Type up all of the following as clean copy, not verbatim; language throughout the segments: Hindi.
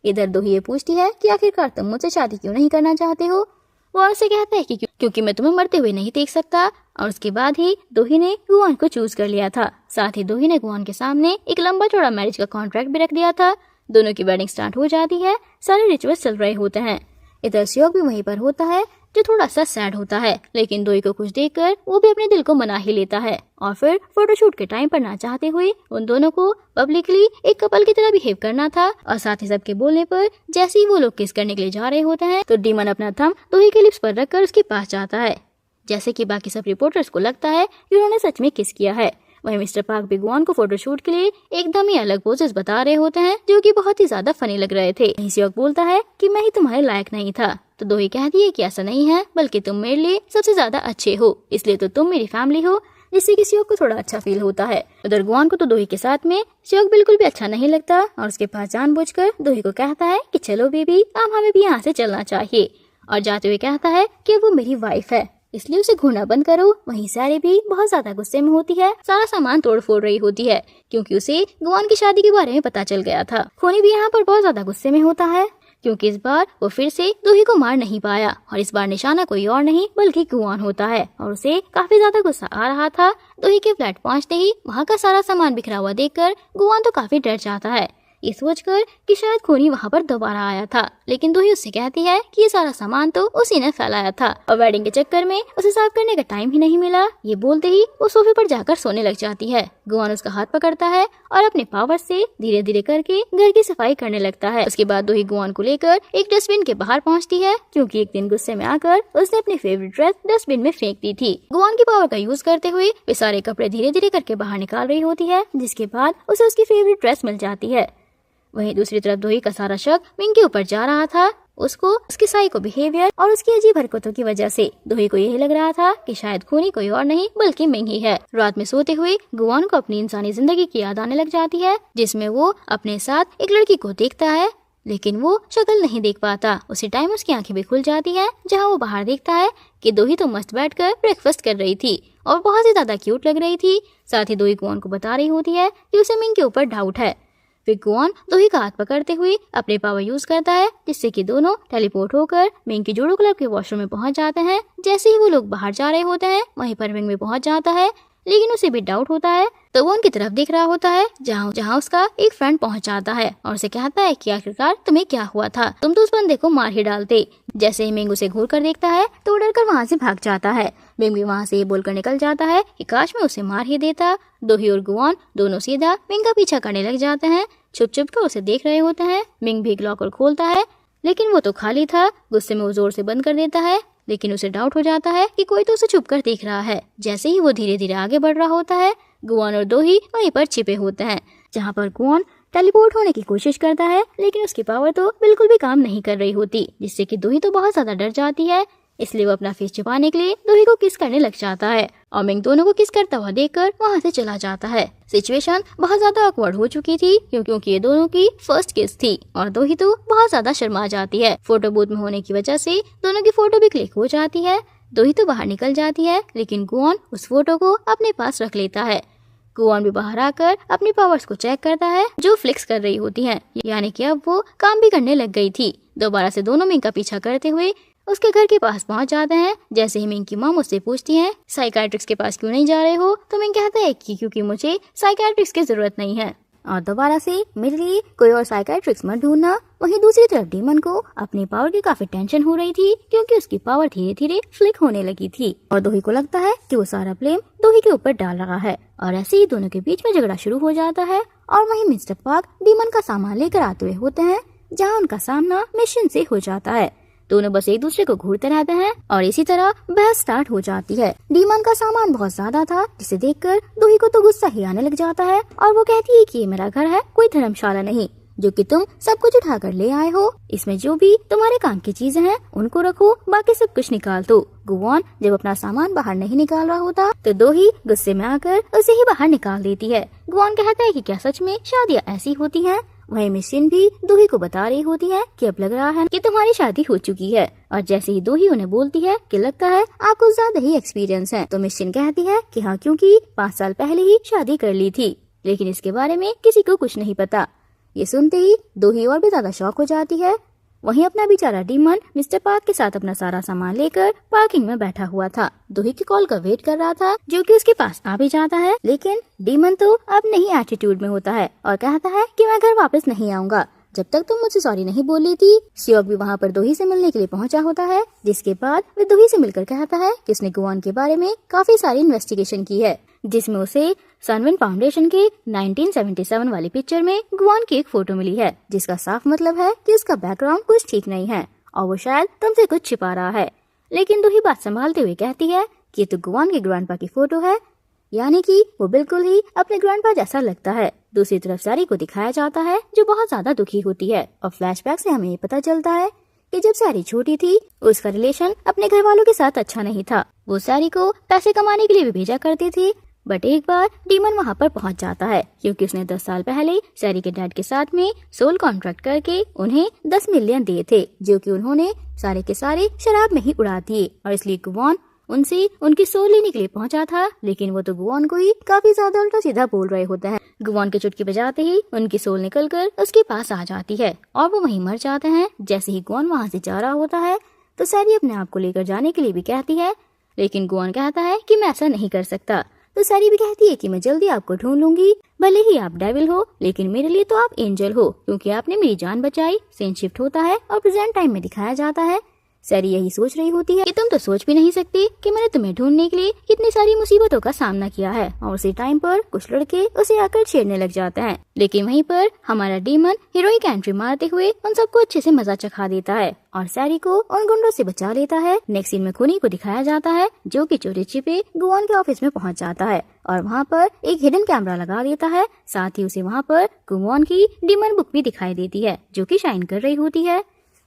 इधर दोही ये पूछती है कि आखिरकार तुम मुझसे शादी क्यों नहीं करना चाहते हो। वो उनसे कहता है कि क्योंकि मैं तुम्हें मरते हुए नहीं देख सकता। और उसके बाद ही दोही ने गुआन को चूज कर लिया था। साथ ही दोही ने गुआन के सामने एक लंबा चौड़ा मैरिज का कॉन्ट्रैक्ट भी रख दिया था। दोनों की वेडिंग स्टार्ट हो जाती है। सारे रिचुअल्स चल रहे होते हैं। इधर स्योक भी वहीं पर होता है, जो थोड़ा सा सैड होता है, लेकिन दोही को कुछ देखकर वो भी अपने दिल को मना ही लेता है। और फिर फोटोशूट के टाइम पर ना चाहते हुए उन दोनों को पब्लिकली एक कपल की तरह बिहेव करना था। और साथ ही सबके बोलने पर जैसे ही वो लोग किस करने के लिए जा रहे होते हैं तो डीमन अपना थंब दोही के लिप्स पर रखकर उसके पास जाता है। जैसे कि बाकी सब रिपोर्टर्स को लगता है कि उन्होंने सच में किस किया है। वहीं मिस्टर पार्क भी गुआन को फोटोशूट के लिए एकदम ही अलग पोजेस बता रहे होते हैं, जो कि बहुत ही ज्यादा फनी लग रहे थे। स्योक बोलता है कि मैं ही तुम्हारे लायक नहीं था। तो दोही कहती है कि ऐसा नहीं है, बल्कि तुम मेरे लिए सबसे ज्यादा अच्छे हो, इसलिए तो तुम मेरी फैमिली हो, जिससे कि स्योक को थोड़ा अच्छा फील होता है। उधर गुआन को तो दोही के साथ में स्योक बिल्कुल भी अच्छा नहीं लगता और उसके पास जानबूझकर दोही को कहता है कि चलो बेबी, अब हमें भी यहाँ से चलना चाहिए। और जाते हुए कहता है कि वो मेरी वाइफ है, इसलिए उसे घूरना बंद करो। वहीं सारी भी बहुत ज्यादा गुस्से में होती है, सारा सामान तोड़ फोड़ रही होती है, क्योंकि उसे गुआन की शादी के बारे में पता चल गया था। खोनी भी यहाँ पर बहुत ज्यादा गुस्से में होता है, क्योंकि इस बार वो फिर से दोही को मार नहीं पाया और इस बार निशाना कोई और नहीं बल्कि गुआन होता है। और उसे काफी ज्यादा गुस्सा आ रहा था। दोही के फ्लैट पहुंचते ही वहाँ का सारा सामान बिखरा हुआ देखकर गुआन तो काफी डर जाता है, ये सोचकर कि शायद खोनी वहाँ पर दोबारा आया था। लेकिन दोही उससे कहती है कि ये सारा सामान तो उसी ने फैलाया था और वेडिंग के चक्कर में उसे साफ करने का टाइम ही नहीं मिला। ये बोलते ही वो सोफे पर जाकर सोने लग जाती है। गुआन उसका हाथ पकड़ता है और अपने पावर से धीरे धीरे करके घर की सफाई करने लगता है। उसके बाद दोही गुआन को लेकर एक डस्टबिन के बाहर पहुँचती है, क्योंकि एक दिन गुस्से में आकर उसने अपनी फेवरेट ड्रेस डस्टबिन में फेंक दी थी। गुआन की पावर का यूज करते हुए वे सारे कपड़े धीरे धीरे करके बाहर निकाल रही होती है, जिसके बाद उसे उसकी फेवरेट ड्रेस मिल जाती है। वहीं दूसरी तरफ दोही का सारा शक मिंग के ऊपर जा रहा था। उसको उसकी साइको बिहेवियर और उसकी अजीब हरकतों की वजह से दोही को यही लग रहा था कि शायद खूनी कोई और नहीं बल्कि मिंग ही है। रात में सोते हुए गुआन को अपनी इंसानी जिंदगी की याद आने लग जाती है, जिसमें वो अपने साथ एक लड़की को देखता है, लेकिन वो शक्ल नहीं देख पाता। उसी टाइम उसकी आंखें भी खुल जाती है, जहाँ वो बाहर देखता है कि दोही तो मस्त बैठकर ब्रेकफास्ट कर रही थी और बहुत ही ज्यादा क्यूट लग रही थी। साथ ही दोही गुआन को बता रही होती है कि उसे मिंग के ऊपर डाउट है। फिर गुआन दोही का हाथ पकड़ते हुए अपने पावर यूज करता है, जिससे कि दोनों टेलीपोर्ट होकर मिंग की जूडो क्लब के वॉशरूम में पहुंच जाते हैं। जैसे ही वो लोग बाहर जा रहे होते हैं वहीं पर मिंग भी पहुंच जाता है, लेकिन उसे भी डाउट होता है। तो वो उनकी तरफ देख रहा होता है, जहाँ उसका एक फ्रेंड पहुंच जाता है और उसे कहता है कि आखिरकार तुम्हें क्या हुआ था, तुम तो उस बंदे को मार ही डालते। जैसे ही मिंग उसे घूर कर देखता है तो डर कर वहाँ से भाग जाता है। मिंग भी वहाँ से ये बोलकर निकल जाता है कि काश मैं उसे मार ही देता। दोही और गुआन दोनों सीधा मिंग का पीछा करने लग जाते हैं। छुप छुप कर उसे देख रहे होते हैं। मिंग भी एक लॉकर खोलता है, लेकिन वो तो खाली था। गुस्से में वो जोर से बंद कर देता है, लेकिन उसे डाउट हो जाता है कि कोई तो उसे छुप कर देख रहा है। जैसे ही वो धीरे धीरे आगे बढ़ रहा होता है, गुआन और दोही वहीं पर छिपे होते हैं, जहाँ पर गुआन टेलीपोर्ट होने की कोशिश करता है, लेकिन उसकी पावर तो बिल्कुल भी काम नहीं कर रही होती, जिससे कि दोही तो बहुत ज्यादा डर जाती है। इसलिए वो अपना फेस छुपाने के लिए दोही को किस करने लग जाता है और मिंग दोनों को किस करता हुआ देखकर वहाँ से चला जाता है। सिचुएशन बहुत ज्यादा ऑकवर्ड हो चुकी थी, क्योंकि ये दोनों की फर्स्ट किस थी और दोही तो बहुत ज्यादा शर्मा जाती है। फोटो बूथ में होने की वजह से दोनों की फोटो भी क्लिक हो जाती है। दोही तो बाहर निकल जाती है, लेकिन गुआन उस फोटो को अपने पास रख लेता है। गुआन भी बाहर आकर अपनी पावर्स को चेक करता है, जो फ्लिक्स कर रही होती हैं, यानी कि अब वो काम भी करने लग गई थी। दोबारा से दोनों मिंग का पीछा करते हुए उसके घर के पास पहुंच जाते हैं। जैसे ही मिंग की मॉम उससे पूछती है साइकियाट्रिस्ट के पास क्यों नहीं जा रहे हो, तो मिंग कहता है कि क्योंकि मुझे साइकियाट्रिस्ट की जरूरत नहीं है और दोबारा से मेरे लिए कोई और साइकियाट्रिस्ट मत ढूंढना। वहीं दूसरी तरफ डीमन को अपनी पावर की काफी टेंशन हो रही थी, क्योंकि उसकी पावर धीरे धीरे फ्लिक होने लगी थी और दोही को लगता है कि वो सारा ब्लेम दोही के ऊपर डाल रहा है। और ऐसे ही दोनों के बीच में झगड़ा शुरू हो जाता है और वहीं मिस्टर पार्क डीमन का सामान लेकर आते हुए होते हैं, जहाँ उनका सामना मिशन से हो जाता है। दोनों बस एक दूसरे को घूरते रहते हैं और इसी तरह बहस स्टार्ट हो जाती है। डीमन का सामान बहुत ज्यादा था, जिसे देखकर दोही को तो गुस्सा ही आने लग जाता है और वो कहती है कि ये मेरा घर है, कोई धर्मशाला नहीं, जो कि तुम सब कुछ उठा कर ले आए हो। इसमें जो भी तुम्हारे काम की चीजें हैं उनको रखो, बाकी सब कुछ निकाल दो। गुआन जब अपना सामान बाहर नहीं निकाल रहा होता तो दोही गुस्से में आकर उसे ही बाहर निकाल देती है। गुआन कहता है कि क्या सच में शादियाँ ऐसी होती हैं। वहीं मिशन भी दोही को बता रही होती है कि अब लग रहा है कि तुम्हारी शादी हो चुकी है। और जैसे ही दोही उन्हें बोलती है कि लगता है आपको ज्यादा ही एक्सपीरियंस है, तो मिशन कहती है कि हाँ, क्योंकि 5 साल पहले ही शादी कर ली थी, लेकिन इसके बारे में किसी को कुछ नहीं पता। ये सुनते ही दोही और भी ज्यादा शॉक हो जाती है। वहीं अपना बेचारा डीमन मिस्टर पार्क के साथ अपना सारा सामान लेकर पार्किंग में बैठा हुआ था। दोही की कॉल का वेट कर रहा था, जो कि उसके पास आ भी जाता है। लेकिन डीमन तो अब नहीं एटीट्यूड में होता है और कहता है कि मैं घर वापस नहीं आऊंगा जब तक तुम मुझसे सॉरी नहीं बोल लेती। सियोक भी वहाँ पर दोही से मिलने के लिए पहुँचा होता है, जिसके बाद वे दोही से मिलकर कहता है कि उसने गुआन के बारे में काफी सारी इन्वेस्टिगेशन की है, जिसमें उसे सनविन फाउंडेशन के 1977 वाली पिक्चर में गुआन की एक फोटो मिली है, जिसका साफ मतलब है कि उसका बैकग्राउंड कुछ ठीक नहीं है और वो शायद तुमसे कुछ छिपा रहा है। लेकिन दोही बात संभालते हुए कहती है कि ये तो गुआन के ग्रैंडपा की फोटो है, यानी कि वो बिल्कुल ही अपने ग्रैंडपा जैसा लगता है। दूसरी तरफ सारी को दिखाया जाता है, जो बहुत ज्यादा दुखी होती है और फ्लैशबैक से हमें ये पता चलता है कि जब सारी छोटी थी उसका रिलेशन अपने घर वालों के साथ अच्छा नहीं था। वो सारी को पैसे कमाने के लिए भी भेजा करते थे, बट एक बार डीमन वहाँ पर पहुँच जाता है क्योंकि उसने 10 साल पहले सैरी के डैड के साथ में सोल कॉन्ट्रैक्ट करके उन्हें 10 मिलियन दिए थे, जो कि उन्होंने सारे के सारे शराब में ही उड़ा दिए और इसलिए गुआन उनसे उनकी सोल लेने के लिए पहुंचा था। लेकिन वो तो गुआन को ही काफी ज्यादा उल्टा सीधा बोल रहे होते हैं। गुआन की चुटकी बजाते ही उनकी सोल निकलकर उसके पास आ जाती है और वो वहीं मर जाते हैं। जैसे ही गुआन वहाँ से जा रहा होता है तो सैरी अपने आप को लेकर जाने के लिए भी कहती है, लेकिन गुआन कहता है कि मैं ऐसा नहीं कर सकता। तो सैरी भी कहती है कि मैं जल्दी आपको ढूंढ लूंगी, भले ही आप डेविल हो लेकिन मेरे लिए तो आप एंजल हो, क्योंकि आपने मेरी जान बचाई। सीन शिफ्ट होता है और प्रेजेंट टाइम में दिखाया जाता है। सैरी यही सोच रही होती है कि तुम तो सोच भी नहीं सकती कि मैंने तुम्हें ढूंढने के लिए कितनी सारी मुसीबतों का सामना किया है। और उसी टाइम पर कुछ लड़के उसे आकर छेड़ने लग जाते हैं, लेकिन वहीं पर हमारा डीमन हीरोइक एंट्री मारते हुए उन सबको अच्छे से मजा चखा देता है और सैरी को उन गुंडों से बचा लेता है। नेक्स्ट सीन में खूनी को दिखाया जाता है, जो कि चोरी छिपे गुआन के ऑफिस में पहुंच जाता है और वहाँ पर एक हिडन कैमरा लगा देता है। साथ ही उसे वहाँ पर गुआन की डीमन बुक भी दिखाई देती है, जो कि शाइन कर रही होती है।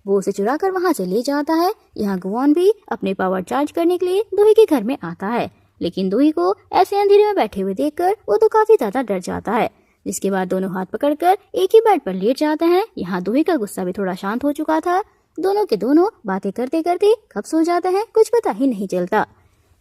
वो उसे चुरा कर वहाँ से ले जाता है। यहाँ गुआन भी अपने पावर चार्ज करने के लिए दोही के घर में आता है, लेकिन दोही को ऐसे अंधेरे में बैठे हुए देखकर वो तो काफी ज्यादा डर जाता है। जिसके बाद दोनों हाथ पकड़कर एक ही बेड पर लेट जाते हैं। यहाँ दोही का गुस्सा भी थोड़ा शांत हो चुका था। दोनों के दोनों बातें करते करते कब सो जाते हैं कुछ पता ही नहीं चलता।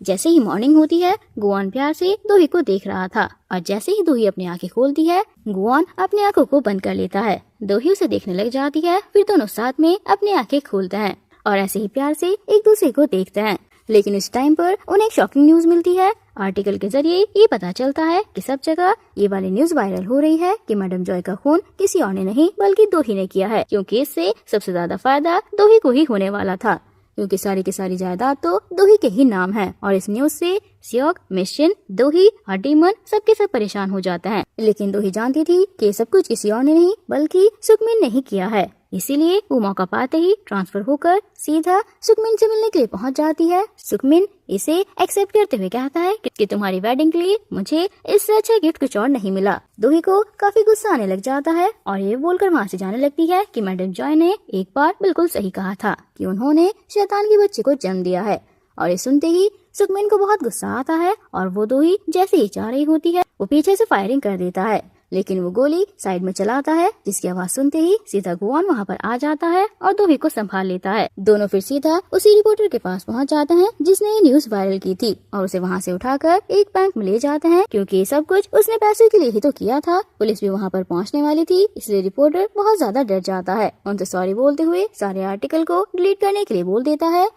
जैसे ही मॉर्निंग होती है गुआन प्यार से दोही को देख रहा था और जैसे ही दोही अपनी आंखें खोलती है गुआन अपनी आंखों को बंद कर लेता है। दोही उसे देखने लग जाती है, फिर दोनों साथ में अपनी आंखें खोलते हैं और ऐसे ही प्यार से एक दूसरे को देखते हैं। लेकिन इस टाइम पर उन्हें एक शॉकिंग न्यूज मिलती है। आर्टिकल के जरिए ये पता चलता है कि सब जगह ये वाली न्यूज वायरल हो रही है कि मैडम जॉय का खून किसी और ने नहीं बल्कि दोही ने किया है, क्योंकि इससे सबसे ज्यादा फायदा दोही को ही होने वाला था, क्योंकि सारी की सारी जायदाद तो दोही के ही नाम है। और इस न्यूज से सियोक, मिशन, दोही और डीमन सबके सब परेशान हो जाते हैं। लेकिन दोही जानती थी कि ये सब कुछ किसी और ने नहीं बल्कि सुकमिन ने ही किया है, इसीलिए वो मौका पाते ही ट्रांसफर होकर सीधा सुकमिन से मिलने के लिए पहुंच जाती है। सुकमिन इसे एक्सेप्ट करते हुए कहता है कि तुम्हारी वेडिंग के लिए मुझे इससे अच्छा गिफ्ट कुछ और नहीं मिला। दोही को काफी गुस्सा आने लग जाता है और ये बोलकर वहाँ से जाने लगती है कि मैडम जॉय ने एक बार बिल्कुल सही कहा था कि उन्होंने शैतान के बच्चे को जन्म दिया है। और ये सुनते ही सुकमिन को बहुत गुस्सा आता है और वो दोही जैसे ही जा रही होती है वो पीछे से फायरिंग कर देता है, लेकिन वो गोली साइड में चलाता है, जिसकी आवाज सुनते ही सीधा गुआन वहाँ पर आ जाता है और दोही को संभाल लेता है। दोनों फिर सीधा उसी रिपोर्टर के पास पहुँच जाते हैं जिसने ये न्यूज वायरल की थी और उसे वहाँ से उठाकर एक बैंक में ले जाते हैं, क्योंकि ये सब कुछ उसने पैसे के लिए ही तो किया था। पुलिस भी वहाँ पर पहुँचने वाली थी, इसलिए रिपोर्टर बहुत ज्यादा डर जाता है। उनसे सॉरी बोलते हुए सारे आर्टिकल को डिलीट करने के लिए बोल देता है।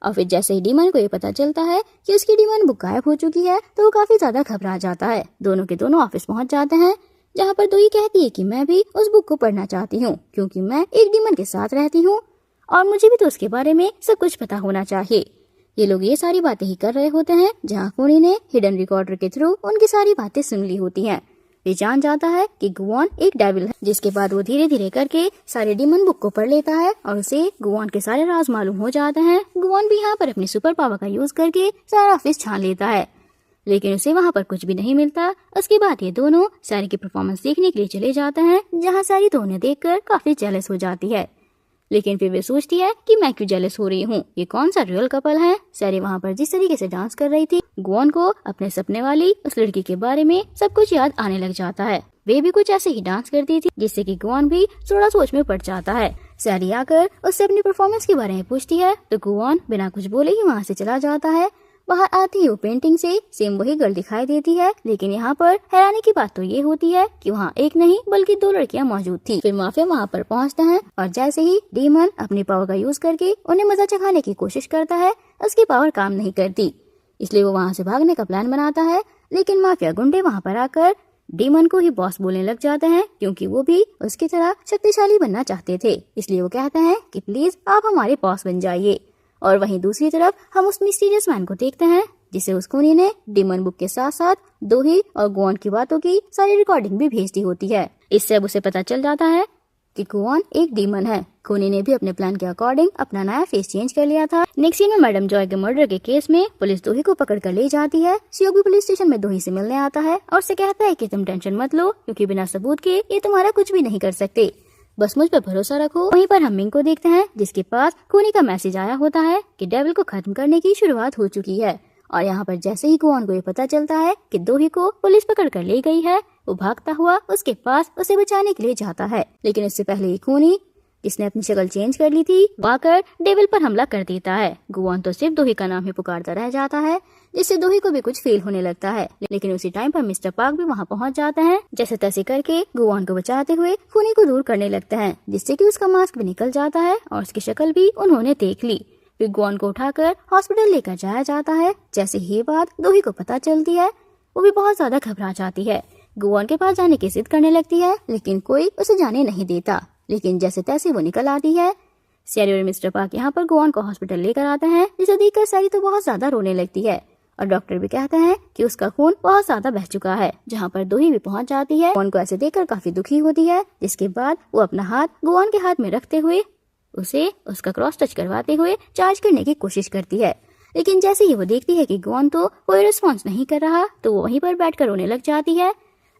और फिर जैसे ही डीमन को ये पता चलता है कि उसकी डीमन बुक गायब हो चुकी है तो वो काफी ज्यादा घबरा जाता है। दोनों के दोनों ऑफिस पहुंच जाते हैं, जहाँ पर दोही कहती है कि मैं भी उस बुक को पढ़ना चाहती हूँ, क्योंकि मैं एक डीमन के साथ रहती हूँ और मुझे भी तो उसके बारे में सब कुछ पता होना चाहिए। ये लोग ये सारी बातें ही कर रहे होते हैं, जहाँ खूनी ने हिडन रिकॉर्डर के थ्रू उनकी सारी बातें सुन ली होती हैं। वे जान जाता है कि गुआन एक डेविल है, जिसके बाद वो धीरे धीरे करके सारे डीमन बुक को पढ़ लेता है और उसे गुआन के सारे राज मालूम हो जाते हैं। गुआन भी यहाँ पर अपनी सुपर पावर का यूज करके सारा ऑफिस छान लेता है, लेकिन उसे वहाँ पर कुछ भी नहीं मिलता। उसके बाद ये दोनों सैरी की परफॉर्मेंस देखने के लिए चले जाते हैं, जहाँ सैरी तो उन्हें देखकर काफी जेलस हो जाती है। लेकिन फिर वे सोचती है कि मैं क्यों जेलस हो रही हूँ, ये कौन सा रियल कपल है। सैरी वहाँ पर जिस तरीके से डांस कर रही थी, गुआन को अपने सपने वाली उस लड़की के बारे में सब कुछ याद आने लग जाता है। वे भी कुछ ऐसे ही डांस करती थी, जिससे कि गुआन भी थोड़ा सोच में पड़ जाता है। सैरी आकर उससे अपनी परफॉर्मेंस के बारे में पूछती है तो गुआन बिना कुछ बोले ही वहाँ से चला जाता है। बाहर आती ही वो पेंटिंग से सेम वही गर्ल दिखाई देती है। लेकिन यहाँ पर हैरानी की बात तो ये होती है कि वहाँ एक नहीं बल्कि 2 लड़कियाँ मौजूद थी। फिर माफिया वहाँ पर पहुँचता है और जैसे ही डीमन अपनी पावर का यूज करके उन्हें मजा चखाने की कोशिश करता है, उसकी पावर काम नहीं करती, इसलिए वो वहाँ से भागने का प्लान बनाता है। लेकिन माफिया गुंडे वहाँ पर आकर डीमन को ही बॉस बोलने लग जाते हैं, क्योंकि वो भी उसकी तरह शक्तिशाली बनना चाहते थे। इसलिए वो कहते हैं कि प्लीज आप हमारे बॉस बन जाइए। और वहीं दूसरी तरफ हम उस मिस्टीरियस मैन को देखते हैं जिसे उस खूनी ने डीमन बुक के साथ साथ दोही और गुआन की बातों की सारी रिकॉर्डिंग भी भेज दी होती है। इससे अब उसे पता चल जाता है कि गुआन एक डीमन है। खूनी ने भी अपने प्लान के अकॉर्डिंग अपना नया फेस चेंज कर लिया था। नेक्स्ट सीन में मैडम जॉय के मर्डर के केस में पुलिस दोही को पकड़ कर ले जाती है। सियोग भी पुलिस स्टेशन में दोही से मिलने आता है और उसे कहता है कि तुम टेंशन मत लो, क्योंकि बिना सबूत के ये तुम्हारा कुछ भी नहीं कर सकते, बस मुझ पर भरोसा रखो। वहीं पर हम मिंग को देखते हैं जिसके पास खूनी का मैसेज आया होता है कि डेविल को खत्म करने की शुरुआत हो चुकी है। और यहाँ पर जैसे ही गुआन को ये पता चलता है कि दोही को पुलिस पकड़ कर ले गई है, वो भागता हुआ उसके पास उसे बचाने के लिए जाता है। लेकिन उससे पहले खूनी जिसने अपनी शक्ल चेंज कर ली थी आकर डेविल पर हमला कर देता है। गुआन तो सिर्फ दोही का नाम ही पुकारता रह जाता है, जिससे दोही को भी कुछ फील होने लगता है। लेकिन उसी टाइम पर मिस्टर पार्क भी वहाँ पहुँच जाते हैं। जैसे तैसे करके गुआन को बचाते हुए खूनी को दूर करने लगते हैं, जिससे कि उसका मास्क भी निकल जाता है और उसकी शक्ल भी उन्होंने देख ली। फिर गुआन को उठाकर हॉस्पिटल लेकर जाया जाता है। जैसे ही ये बात दोही को पता चलती है, वो भी बहुत ज्यादा घबरा जाती है। गुआन के पास जाने की जिद करने लगती है, लेकिन कोई उसे जाने नहीं देता। लेकिन जैसे तैसे वो निकल आती है। सैरी और मिस्टर पार्क यहाँ पर गुआन को हॉस्पिटल लेकर आते हैं, जिसे देखकर सैरी तो बहुत ज्यादा रोने लगती है और डॉक्टर भी कहते हैं कि उसका खून बहुत ज्यादा बह चुका है। जहाँ पर दोही भी पहुँच जाती है। गुआन को ऐसे देखकर काफी दुखी होती है, जिसके बाद वो अपना हाथ गुआन के हाथ में रखते हुए उसे उसका क्रॉस टच करवाते हुए चार्ज करने की कोशिश करती है। लेकिन जैसे ही वो देखती है कि गुआन तो कोई रिस्पॉन्स नहीं कर रहा, तो वो वहीं पर बैठकर रोने लग जाती है।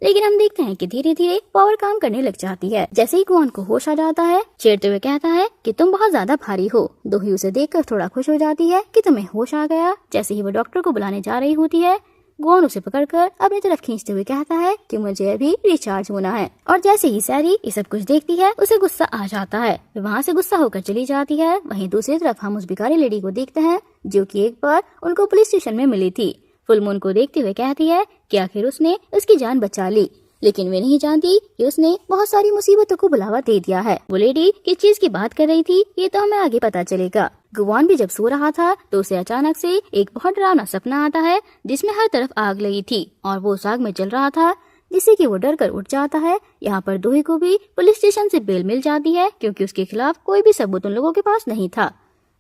लेकिन हम देखते हैं कि धीरे धीरे पावर काम करने लग जाती है। जैसे ही गुआन को होश आ जाता है, छेड़ते हुए कहता है कि तुम बहुत ज्यादा भारी हो। दोही उसे देखकर थोड़ा खुश हो जाती है कि तुम्हें होश आ गया। जैसे ही वो डॉक्टर को बुलाने जा रही होती है, गुआन उसे पकड़कर अपनी तरफ खींचते हुए कहता है कि मुझे अभी रिचार्ज होना है। और जैसे ही सैरी ये सब कुछ देखती है, उसे गुस्सा आ जाता है। वहाँ से गुस्सा होकर चली जाती है। वहीं दूसरी तरफ हम उस भिखारी लेडी को देखते हैं, जो कि एक बार उनको पुलिस स्टेशन में मिली थी। फुल मून को देखते हुए कहती है कि आखिर उसने उसकी जान बचा ली, लेकिन वे नहीं जानती कि उसने बहुत सारी मुसीबतों को बुलावा दे दिया है। वो लेडी किस चीज की बात कर रही थी, ये तो हमें आगे पता चलेगा। गुआन भी जब सो रहा था तो उसे अचानक से एक बहुत डरावना सपना आता है, जिसमें हर तरफ आग लगी थी और वो उस आग में जल रहा था, जिससे कि वो डर कर उठ जाता है। यहाँ पर दोही को भी पुलिस स्टेशन से बेल मिल जाती है, क्योंकि उसके खिलाफ कोई भी सबूत उन लोगों के पास नहीं था।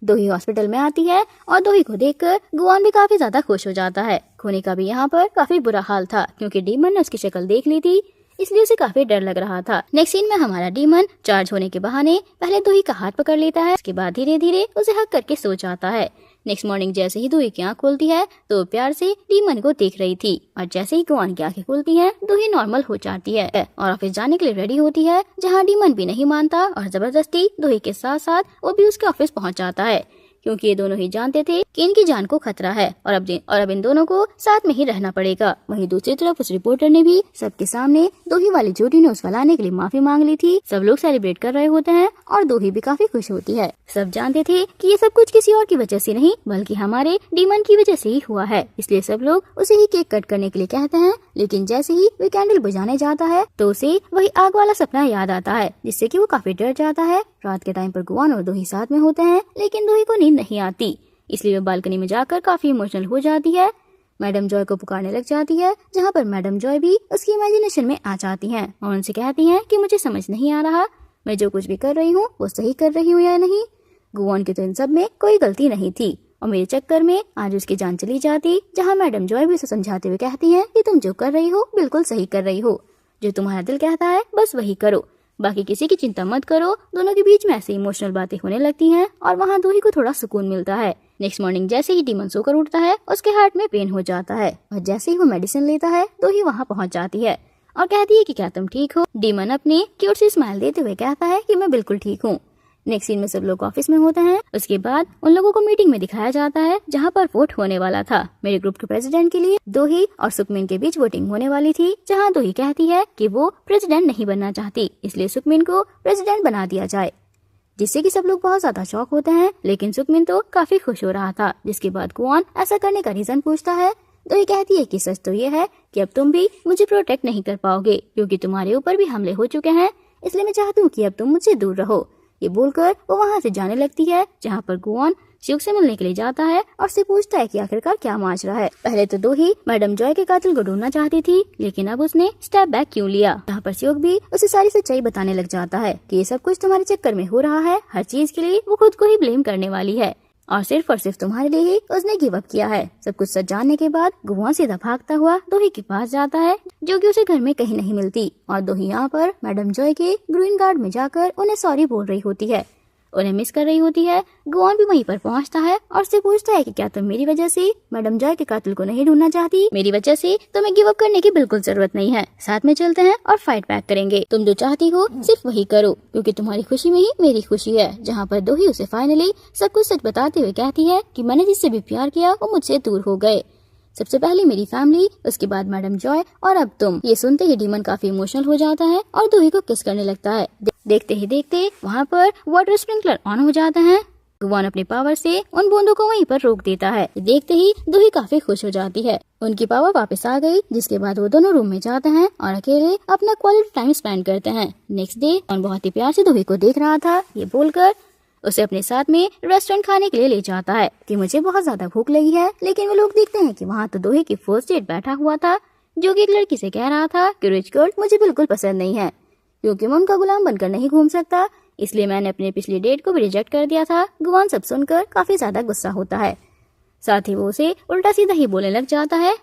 दोही हॉस्पिटल में आती है और दोही को देखकर गुआन भी काफी ज्यादा खुश हो जाता है। खूनी का भी यहाँ पर काफी बुरा हाल था, क्योंकि डीमन ने उसकी शक्ल देख ली थी, इसलिए उसे काफी डर लग रहा था। नेक्स्ट सीन में हमारा डीमन चार्ज होने के बहाने पहले दोही का हाथ पकड़ लेता है, उसके बाद धीरे धीरे उसे हक करके सो जाता है। नेक्स्ट मॉर्निंग जैसे ही दोही की आँख खोलती है तो प्यार से डीमन को देख रही थी, और जैसे ही गुआन की आंखें खुलती हैं, दोही नॉर्मल हो जाती है और ऑफिस जाने के लिए रेडी होती है, जहाँ डीमन भी नहीं मानता और जबरदस्ती दोही के साथ साथ वो भी उसके ऑफिस पहुँच जाता है, क्योंकि ये दोनों ही जानते थे कि इनकी जान को खतरा है और अब इन दोनों को साथ में ही रहना पड़ेगा। वहीं दूसरी तरफ उस रिपोर्टर ने भी सबके सामने दोही वाली जोड़ी ने उसका लाने के लिए माफी मांग ली थी। सब लोग सेलिब्रेट कर रहे होते हैं और दोही भी काफी खुश होती है। सब जानते थे कि ये सब कुछ किसी और की वजह से नहीं, बल्कि हमारे डीमन की वजह से ही हुआ है, इसलिए सब लोग उसे ही केक कट करने के लिए कहते हैं। लेकिन जैसे ही वो कैंडल बुझाने जाता है तो उसे वही आग वाला सपना याद आता है, जिससे कि वो काफी डर जाता है। रात के टाइम पर गुआन और दोही साथ में होते हैं, लेकिन दोही को नींद नहीं आती, इसलिए वो बालकनी में जाकर काफी इमोशनल हो जाती है। मैडम जॉय को पुकारने लग जाती है, जहाँ पर मैडम जॉय भी उसकी इमेजिनेशन में आ जाती हैं और उनसे कहती हैं कि मुझे समझ नहीं आ रहा, मैं जो कुछ भी कर रही हूँ वो सही कर रही हूँ या नहीं। गुआन की तो इन सब में कोई गलती नहीं थी और मेरे चक्कर में आज उसकी जान चली जाती। जहाँ मैडम जॉय भी उसे समझाते हुए कहती हैं कि तुम जो कर रही हो बिल्कुल सही कर रही हो, जो तुम्हारा दिल कहता है बस वही करो, बाकी किसी की चिंता मत करो। दोनों के बीच में ऐसे इमोशनल बातें होने लगती हैं और वहाँ दोही को थोड़ा सुकून मिलता है। नेक्स्ट मॉर्निंग जैसे ही डीमन सोकर उठता है, उसके हार्ट में पेन हो जाता है और जैसे ही वो मेडिसिन लेता है दोही वहाँ पहुँच जाती है और कहती है कि क्या तुम ठीक हो। डीमन अपनी क्यूट सी स्माइल देते हुए कहता है कि मैं बिल्कुल ठीक हूँ। नेक्स्ट सीन में सब लोग ऑफिस में होते हैं। उसके बाद उन लोगों को मीटिंग में दिखाया जाता है, जहाँ पर वोट होने वाला था। मेरे ग्रुप के प्रेसिडेंट के लिए दोही और सुकमिन के बीच वोटिंग होने वाली थी, जहाँ दोही कहती है कि वो प्रेसिडेंट नहीं बनना चाहती, इसलिए सुकमिन को प्रेसिडेंट बना दिया जाए। जिससे कि सब लोग बहुत ज्यादा शॉक होते हैं। लेकिन सुकमिन तो काफी खुश हो रहा था। जिसके बाद गुआन ऐसा करने का रीजन पूछता है तो ये कहती है कि सच तो ये है कि अब तुम भी मुझे प्रोटेक्ट नहीं कर पाओगे क्योंकि तुम्हारे ऊपर भी हमले हो चुके हैं, इसलिए मैं चाहती हूँ कि अब तुम मुझसे दूर रहो। ये बोलकर वो वहाँ से जाने लगती है, जहाँ पर गुआन श्योक से मिलने के लिए जाता है और उससे पूछता है कि आखिरकार क्या माजरा है। पहले तो दो ही मैडम जॉय के कातिल को ढूंढना चाहती थी, लेकिन अब उसने स्टेप बैक क्यों लिया। यहाँ पर श्योक भी उसे सारी सच्चाई बताने लग जाता है कि ये सब कुछ तुम्हारे चक्कर में हो रहा है, हर चीज के लिए वो खुद को ही ब्लेम करने वाली है और सिर्फ तुम्हारे लिए ही उसने गिव अप किया है। सब कुछ सच जानने के बाद गुआन सीधा भागता हुआ दोही के पास जाता है, जो कि उसे घर में कहीं नहीं मिलती और दोही यहाँ पर मैडम जॉय के ग्रीन गार्ड में जाकर उन्हें सॉरी बोल रही होती है, उन्हें मिस कर रही होती है। गुआन भी वहीं पर पहुंचता है और उससे पूछता है कि क्या तुम मेरी वजह से मैडम जॉय के कातिल को नहीं ढूंढना चाहती? मेरी वजह से तुम्हें गिव अप करने की बिल्कुल जरूरत नहीं है, साथ में चलते हैं और फाइट बैक करेंगे। तुम जो चाहती हो सिर्फ वही करो, क्योंकि तुम्हारी खुशी में ही मेरी खुशी है। जहाँ पर दोही उसे फाइनली सब कुछ सच बताते हुए कहती है कि मैंने जिससे भी प्यार किया वो मुझसे दूर हो गए। सबसे पहले मेरी फैमिली, उसके बाद मैडम जॉय और अब तुम। ये सुनते ही डीमन काफी इमोशनल हो जाता है और दोही को किस करने लगता है। देखते ही देखते वहाँ पर वाटर स्प्रिंकलर ऑन हो जाते हैं। गुआन अपने पावर से उन बूंदों को वहीं पर रोक देता है। देखते ही दोही काफी खुश हो जाती है, उनकी पावर वापस आ गई। जिसके बाद वो दोनों रूम में जाते हैं और अकेले अपना क्वालिटी टाइम स्पेंड करते हैं। नेक्स्ट डे गुआन बहुत ही प्यार से दोही को देख रहा था। ये बोलकर उसे अपने साथ में रेस्टोरेंट खाने के लिए ले जाता है कि मुझे बहुत ज्यादा भूख लगी है। लेकिन वो लोग देखते हैं कि वहाँ तो दोही की फर्स्ट डेट बैठा हुआ था, जो कि एक लड़की से कह रहा था कि रिच गर्ल मुझे बिल्कुल पसंद नहीं है, क्योंकि मैं उनका गुलाम बनकर नहीं घूम सकता, इसलिए मैंने अपने पिछली डेट को भी रिजेक्ट कर दिया था। गुआन सब सुनकर काफी ज्यादा गुस्सा होता है, साथ ही वो उसे उल्टा सीधा ही बोलने लग जाता है।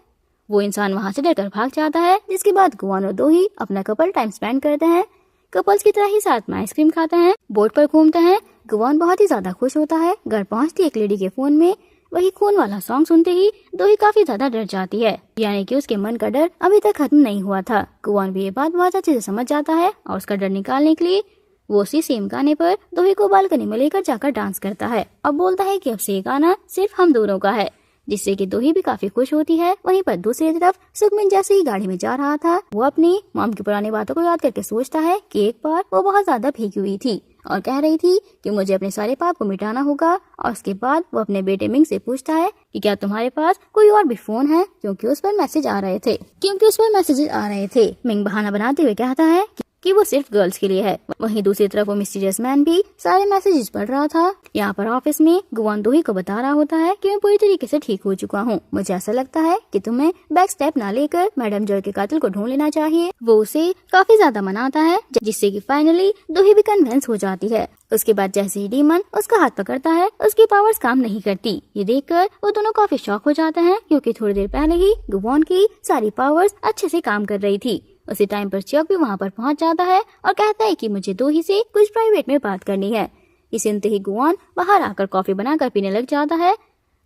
वो इंसान वहाँ से डरकर भाग जाता है। जिसके बाद गुआन और दोही अपना कपल टाइम स्पेंड करते हैं। कपल्स की तरह ही साथ में आइसक्रीम खाते हैं, बोट पर घूमते हैं। गुआन बहुत ही ज्यादा खुश होता है। घर पहुंचती एक लेडी के फोन में वही खून वाला सॉन्ग सुनते ही दोही काफी ज्यादा डर जाती है, यानी कि उसके मन का डर अभी तक खत्म नहीं हुआ था। गुआन भी ये बात बहुत अच्छे से समझ जाता है और उसका डर निकालने के लिए वो उसी सेम गाने पर दोही को बालकनी में लेकर जाकर डांस करता है और बोलता है कि अब से ये गाना सिर्फ हम दोनों का है, जिससे कि दोही भी काफी खुश होती है। वहीं पर दूसरी तरफ सुकमिन जैसे ही गाड़ी में जा रहा था, वो अपनी मॉम की पुरानी बातों को याद करके सोचता है कि एक बार वो बहुत ज्यादा भीगी हुई थी और कह रही थी कि मुझे अपने सारे पाप को मिटाना होगा। और उसके बाद वो अपने बेटे मिंग से पूछता है कि क्या तुम्हारे पास कोई और भी फोन है, क्योंकि उस पर मैसेज आ रहे थे। मिंग बहाना बनाते हुए कहता है कि वो सिर्फ गर्ल्स के लिए है। वहीं दूसरी तरफ वो मिस्टीरियस मैन भी सारे मैसेजेस पढ़ रहा था। यहाँ पर ऑफिस में गुआन दोही को बता रहा होता है कि मैं पूरी तरीके से ठीक हो चुका हूँ। मुझे ऐसा लगता है कि तुम्हें बैक स्टेप ना लेकर मैडम जॉय के कातिल को ढूंढ लेना चाहिए। वो उसे काफी ज्यादा मनाता है, जिससे कि फाइनली दोही भी कन्विंस हो जाती है। उसके बाद जैसे ही डीमन उसका हाथ पकड़ता है, उसकी पावर्स काम नहीं करती। ये देखकर वो दोनों काफी शॉक हो जाते हैं, क्योंकि थोड़ी देर पहले ही गुआन की सारी पावर्स अच्छे से काम कर रही थी। उसी टाइम पर श्योक भी वहाँ पर पहुँच जाता है और कहता है कि मुझे दोही से कुछ प्राइवेट में बात करनी है। इसे सुनते ही गुआन बाहर आकर कॉफी बनाकर पीने लग जाता है।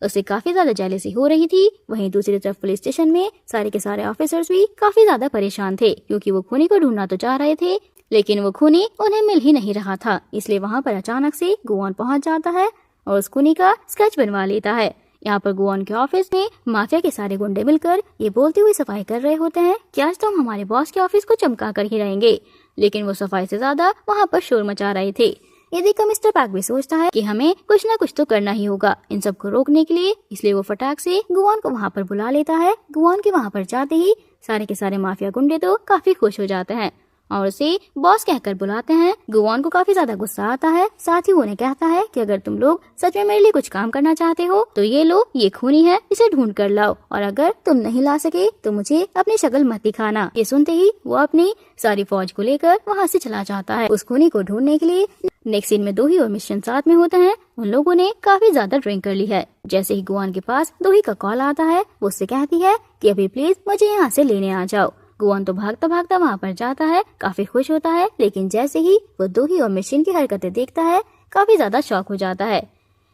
उसे काफी ज्यादा जेलसी हो रही थी। वहीं दूसरी तरफ पुलिस स्टेशन में सारे के सारे ऑफिसर्स भी काफी ज्यादा परेशान थे, क्योंकि वो खूनी को ढूंढना तो चाह रहे थे, लेकिन वो खूनी उन्हें मिल ही नहीं रहा था। इसलिए वहाँ पर अचानक से गुआन पहुँच जाता है और उस खूनी का स्केच बनवा लेता है। यहाँ पर गुआन के ऑफिस में माफिया के सारे गुंडे मिलकर ये बोलते हुए सफाई कर रहे होते हैं कि आज तो हम हमारे बॉस के ऑफिस को चमका कर ही रहेंगे। लेकिन वो सफाई से ज्यादा वहाँ पर शोर मचा रहे थे। ये देखकर मिस्टर पार्क भी सोचता है कि हमें कुछ ना कुछ तो करना ही होगा इन सब को रोकने के लिए। इसलिए वो फटाक से गुआन को वहाँ पर बुला लेता है। गुआन के वहाँ पर जाते ही सारे के सारे माफिया गुंडे तो काफी खुश हो जाते हैं और उसे बॉस कहकर बुलाते हैं। गुआन को काफी ज्यादा गुस्सा आता है। साथ ही वो उन्हें कहता है कि अगर तुम लोग सच में मेरे लिए कुछ काम करना चाहते हो तो ये लो, ये खूनी है, इसे ढूंढ कर लाओ, और अगर तुम नहीं ला सके तो मुझे अपनी शक्ल मत दिखाना। ये सुनते ही वो अपनी सारी फौज को लेकर वहाँ से चला जाता है उस खूनी को ढूंढने के लिए। नेक्स्ट सीन में दोही और मिशन साथ में होते हैं। उन लोगों ने काफी ज्यादा ड्रिंक कर ली है। जैसे ही गुआन के पास दोही का कॉल आता है, वो उससे कहती है कि अभी प्लीज मुझे यहाँ से लेने आ जाओ। गुआन तो भागता भागता वहाँ पर जाता है, काफी खुश होता है। लेकिन जैसे ही वो दोही और मिशन की हरकतें देखता है, काफी ज्यादा शॉक हो जाता है,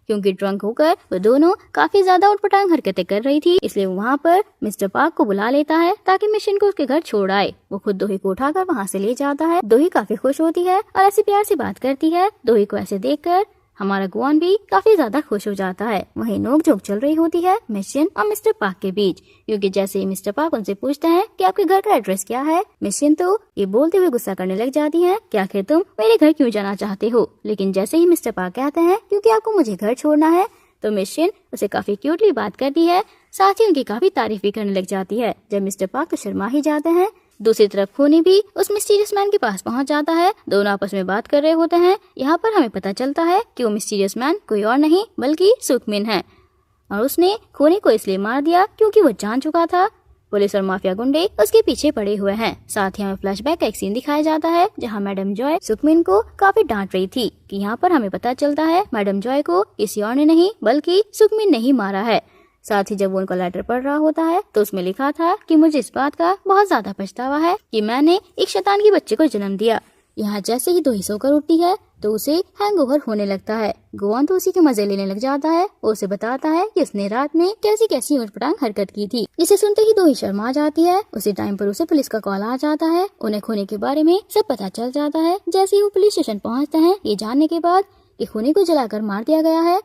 क्योंकि ड्रंक होकर वो दोनों काफी ज्यादा उटपटांग हरकतें कर रही थी। इसलिए वो वहाँ पर मिस्टर पार्क को बुला लेता है ताकि मिशन को उसके घर छोड़ आए। वो खुद दोही को उठाकर वहाँ से ले जाता है। दोही काफी खुश होती है और ऐसे प्यार से बात करती है। दोही को ऐसे देखकर हमारा गुआन भी काफी ज्यादा खुश हो जाता है। वहीं नोक-झोंक चल रही होती है मिशियन और मिस्टर पार्क के बीच, क्योंकि जैसे ही मिस्टर पार्क उनसे पूछते हैं कि आपके घर का एड्रेस क्या है, मिशियन तो ये बोलते हुए गुस्सा करने लग जाती है कि आखिर तुम मेरे घर क्यों जाना चाहते हो। लेकिन जैसे ही मिस्टर पार्क कहते हैं क्योंकि आपको मुझे घर छोड़ना है, तो मिशियन उसे काफी क्यूटली बात करती है, साथ ही उनकी काफी तारीफ भी करने लग जाती है। जब मिस्टर पार्क तो शर्मा ही जाते हैं। दूसरी तरफ खूनी भी उस मिस्टीरियस मैन के पास पहुंच जाता है। दोनों आपस में बात कर रहे होते हैं। यहाँ पर हमें पता चलता है कि वो मिस्टीरियस मैन कोई और नहीं बल्कि सुकमिन है, और उसने खूनी को इसलिए मार दिया क्योंकि वो जान चुका था। पुलिस और माफिया गुंडे उसके पीछे पड़े हुए हैं। साथ ही हमें फ्लैशबैक का एक सीन दिखाया जाता है जहां मैडम जॉय सुकमिन को काफी डांट रही थी। कि यहाँ पर हमें पता चलता है मैडम जॉय को किसी और ने नहीं बल्कि सुकमिन ने ही मारा है। साथ ही जब वो उनका लेटर पढ़ रहा होता है तो उसमें लिखा था कि मुझे इस बात का बहुत ज्यादा पछतावा है कि मैंने एक शैतान के बच्चे को जन्म दिया। यहाँ जैसे ही दोही सोकर उठती है तो उसे हैंगओवर होने लगता है। गुआन तो उसी के मजे लेने लग जाता है। वो उसे बताता है कि उसने रात में कैसी कैसी उटपटांग हरकत की थी। इसे सुनते ही दोही शर्मा जाती है। उसी टाइम पर उसे पुलिस का कॉल आ जाता है। उन्हें खूनी के बारे में सब पता चल जाता है। जैसे ही वो पुलिस स्टेशन पहुँचते हैं ये जानने के बाद कि खूनी को जलाकर मार दिया गया है,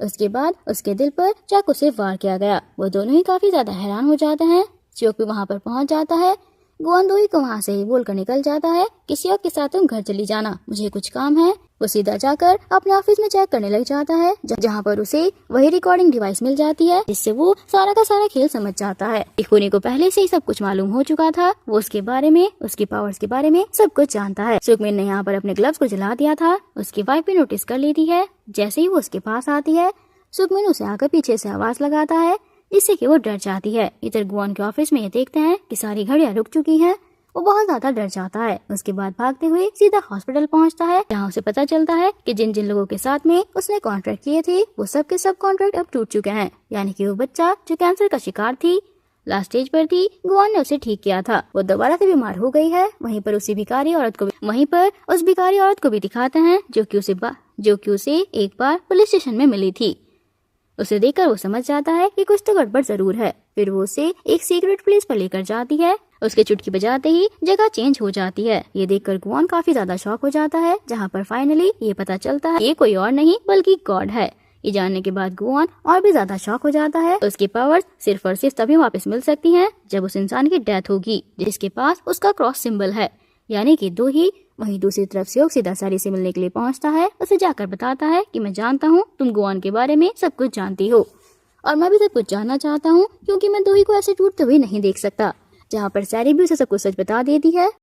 उसके बाद उसके दिल पर चाकू से वार किया गया। वो दोनों ही काफी ज्यादा हैरान हो जाते हैं। चौक भी वहाँ पर पहुँच जाता है। गुआन दोही को वहाँ से ही बोलकर निकल जाता है, किसी और के साथ तुम घर चली जाना, मुझे कुछ काम है। वो सीधा जाकर अपने ऑफिस में चेक करने लग जाता है, जहाँ पर उसे वही रिकॉर्डिंग डिवाइस मिल जाती है जिससे वो सारा का सारा खेल समझ जाता है। खूनी को पहले से ही सब कुछ मालूम हो चुका था। वो उसके बारे में, उसकी पावर्स के बारे में सब कुछ जानता है। सुकमिन ने यहाँ पर अपने ग्लव्स को जला दिया था। उसकी वाइफ भी नोटिस कर लेती है। जैसे ही वो उसके पास आती है, सुकमिन उसे आकर पीछे से आवाज लगाता है जिससे कि वो डर जाती है। इधर गुआन के ऑफिस में ये देखते हैं कि सारी घड़ियां रुक चुकी हैं। वो बहुत ज्यादा डर जाता है। उसके बाद भागते हुए सीधा हॉस्पिटल पहुंचता है, जहां उसे पता चलता है कि जिन जिन लोगों के साथ में उसने कॉन्ट्रैक्ट किए थे वो सब के सब कॉन्ट्रैक्ट अब टूट चुके हैं। यानी कि वो बच्चा जो कैंसर का शिकार थी, लास्ट स्टेज पर थी, गुआन ने उसे ठीक किया था। वो दोबारा से बीमार हो गई है। वहीं पर उस भिखारी औरत को भी दिखाते हैं जो कि उसे एक बार पुलिस स्टेशन में मिली थी। उसे देखकर वो समझ जाता है कि कुछ तो गड़बड़ जरूर है। फिर वो उसे एक सीक्रेट प्लेस पर लेकर जाती है। उसके चुटकी बजाते ही जगह चेंज हो जाती है। ये देखकर गुआन काफी ज्यादा शॉक हो जाता है, जहाँ पर फाइनली ये पता चलता है ये कोई और नहीं बल्कि गॉड है। ये जानने के बाद गुआन और भी ज्यादा शॉक हो जाता है। उसकी पावर्स सिर्फ और सिर्फ तभी वापस मिल सकती हैं जब उस इंसान की डेथ होगी जिसके पास उसका क्रॉस सिंबल है, यानी कि दो ही। वहीं दूसरी तरफ से सीधा सारी से मिलने के लिए पहुंचता है। उसे जाकर बताता है कि मैं जानता हूँ तुम गुआन के बारे में सब कुछ जानती हो और मैं भी सब कुछ जानना चाहता हूँ, क्योंकि मैं दोही को ऐसे टूटते हुए नहीं देख सकता। जहाँ पर सैरी भी उसे सब कुछ सच बता देती है।